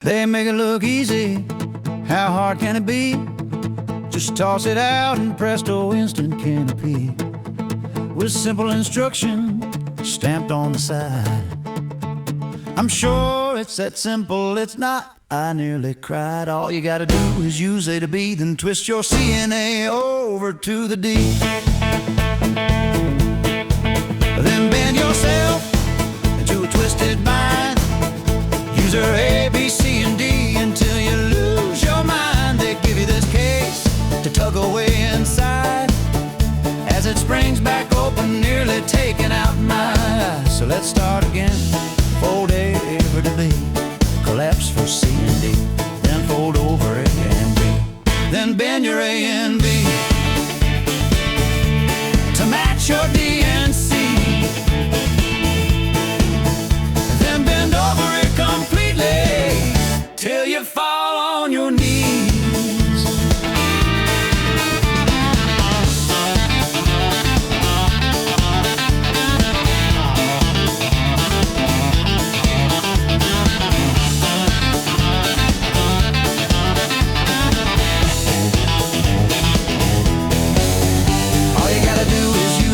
They make it look easy, how hard can it be? Just toss it out and presto, instant canopy. With simple instruction stamped on the side. I'm sure it's that simple, it's not. I nearly cried. All you gotta do is use A to B, then twist your C and A over to the D. Then bend yourself into a twisted bind. Use your A, B, C, and D until you lose your mind. They give you this case to tug away inside as it springs back open, nearly taking out my eyes. So let's start again. Fold A over to B, collapse for C and D, then fold over A and B, then bend your A and B to match your D and C. Then bend over it completely till you fall on your knees.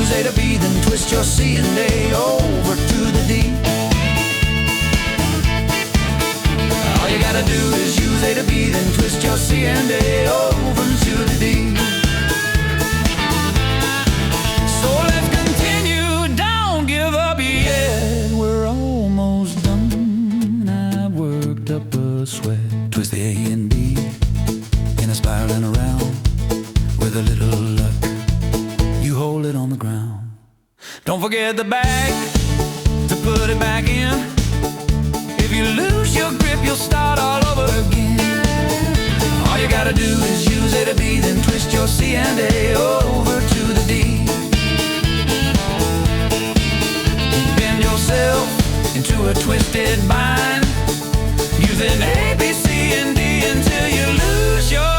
A to B, then twist your C and A over to the D. All you gotta do is use A to B, then twist your C and A over to the D. So let's continue, don't give up yet. We're almost done. I worked up a sweat. Twist the A and B in a spiraling around. With a little luck, you hold it on the ground. Don't forget the back to put it back in. If you lose your grip, you'll start all over again. All you gotta do is use A to B, then twist your C and A over to the D. Bend yourself into a twisted bind. Use an A, B, C, and D until you lose your